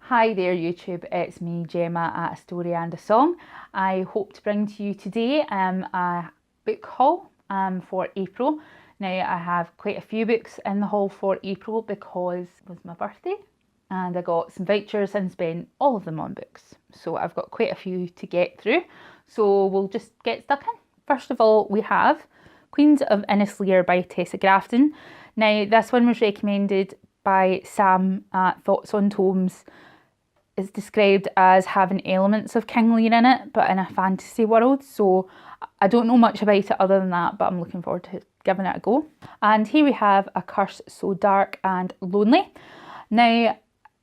Hi there YouTube, it's me Gemma at A Story and a Song. I hope to bring to you today a book haul for April. Now I have quite a few books in the haul for April because it was my birthday and I got some vouchers and spent all of them on books. So I've got quite a few to get through, so we'll just get stuck in. First of all, we have Queens of NS Lear by Tessa Grafton. Now this one was recommended by Sam at Thoughts on Tomes. It's described as having elements of King Lear in it, but in a fantasy world. So I don't know much about it other than that, but I'm looking forward to giving it a go. And here we have A Curse So Dark and Lonely. Now,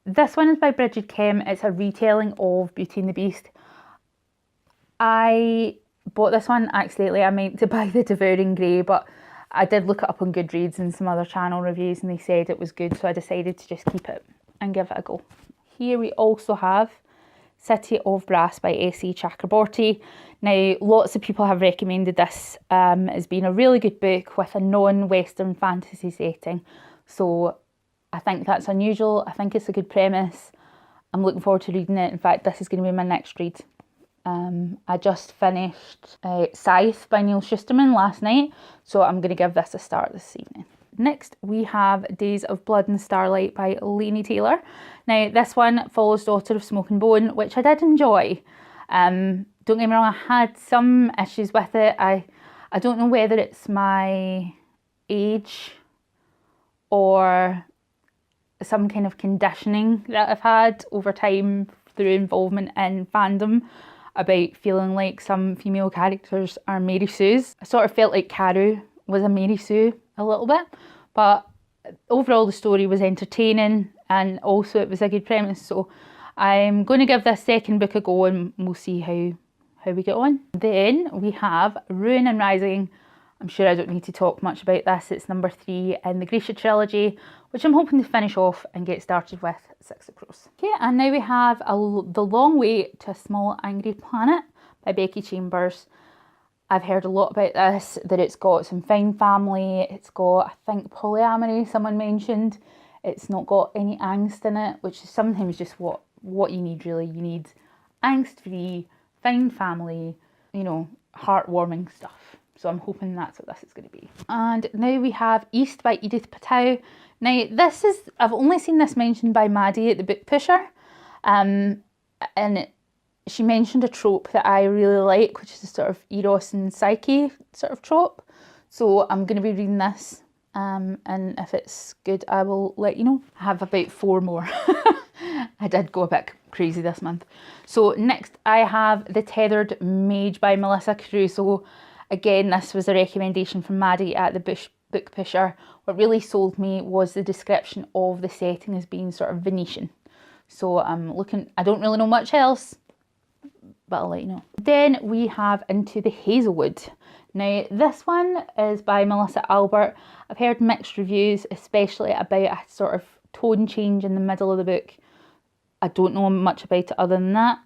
this one is by Bridget Kem. It's a retelling of Beauty and the Beast. I bought this one accidentally. I meant to buy The Devouring Grey, but I did look it up on Goodreads and some other channel reviews and they said it was good, so I decided to just keep it and give it a go. Here we also have City of Brass by S.A. Chakraborty. Now, lots of people have recommended this as being a really good book with a non-Western fantasy setting. So I think that's unusual. I think it's a good premise. I'm looking forward to reading it. In fact, this is going to be my next read. I just finished Scythe by Neil Shusterman last night, so I'm going to give this a start this evening. Next, we have Days of Blood and Starlight by Laini Taylor. Now, this one follows Daughter of Smoke and Bone, which I did enjoy. Don't get me wrong, I had some issues with it. I don't know whether it's my age or some kind of conditioning that I've had over time through involvement in fandom about feeling like some female characters are Mary Sue's. I sort of felt like Caru was a Mary Sue a little bit, but overall the story was entertaining and also it was a good premise, so I'm going to give this second book a go and we'll see how we get on. Then we have Ruin and Rising. I'm sure I don't need to talk much about this. It's number 3 in the Grisha Trilogy, which I'm hoping to finish off and get started with Six of Crows. Okay, and now we have The Long Way to a Small Angry Planet by Becky Chambers. I've heard a lot about this, that it's got some fine family, it's got, I think, polyamory, someone mentioned. It's not got any angst in it, which is sometimes just what you need really. You need angst-free, fine family, you know, heartwarming stuff. So I'm hoping that's what this is going to be. And now we have East by Edith Patow. Now this is, I've only seen this mentioned by Maddie at the Book Pusher. And she mentioned a trope that I really like, which is a sort of Eros and Psyche sort of trope. So I'm going to be reading this, and if it's good, I will let you know. I have about 4 more. I did go a bit crazy this month. So next I have The Tethered Mage by Melissa Caruso. Again, this was a recommendation from Maddie at the Book Pusher. What really sold me was the description of the setting as being sort of Venetian. So I'm looking, I don't really know much else, but I'll let you know. Then we have Into the Hazelwood. Now this one is by Melissa Albert. I've heard mixed reviews, especially about a sort of tone change in the middle of the book. I don't know much about it other than that,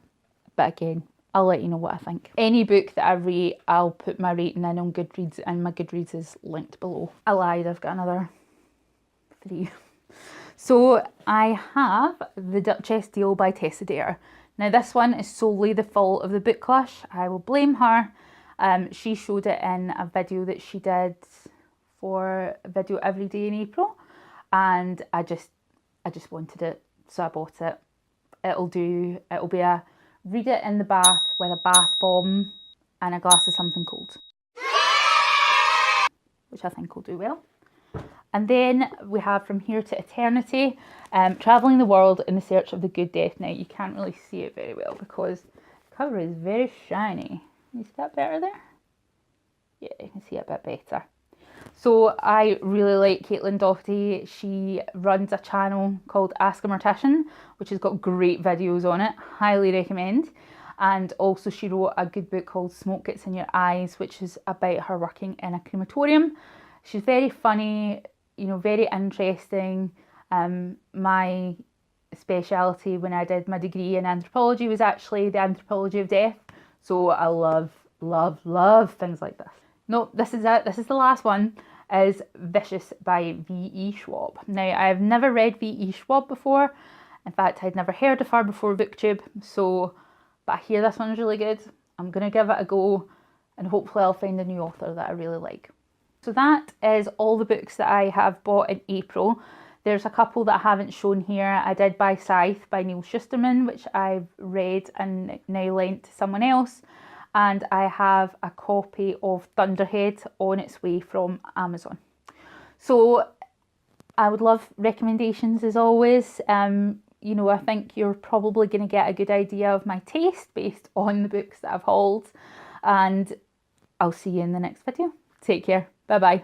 but again, I'll let you know what I think. Any book that I rate, I'll put my rating in on Goodreads, and my Goodreads is linked below. I lied, I've got another 3. So I have The Duchess Deal by Tessa Dare. Now this one is solely the fault of the Book Clush. I will blame her. She showed it in a video that she did for a video every day in April, and I just wanted it, so I bought it. It'll be a read it in the bath with a bath bomb and a glass of something cold, which I think will do well. And then we have From Here to Eternity, travelling the world in the search of the good death. Now you can't really see it very well because the cover is very shiny. Can you see that better there? Yeah, you can see it a bit better. So I really like Caitlin Doherty. She runs a channel called Ask a Mortician, which has got great videos on it. Highly recommend. And also she wrote a good book called Smoke Gets in Your Eyes, which is about her working in a crematorium. She's very funny, you know, very interesting. My speciality when I did my degree in anthropology was actually the anthropology of death. So I love things like this. No, this is it. This is the last one. Is Vicious by V.E. Schwab. Now, I've never read V.E. Schwab before. In fact, I'd never heard of her before Booktube, so, but I hear this one's really good. I'm going to give it a go, and hopefully I'll find a new author that I really like. So that is all the books that I have bought in April. There's a couple that I haven't shown here. I did buy Scythe by Neil Shusterman, which I've read and now lent to someone else. And I have a copy of Thunderhead on its way from Amazon. So I would love recommendations as always. You know, I think you're probably going to get a good idea of my taste based on the books that I've hauled. And I'll see you in the next video. Take care. Bye bye.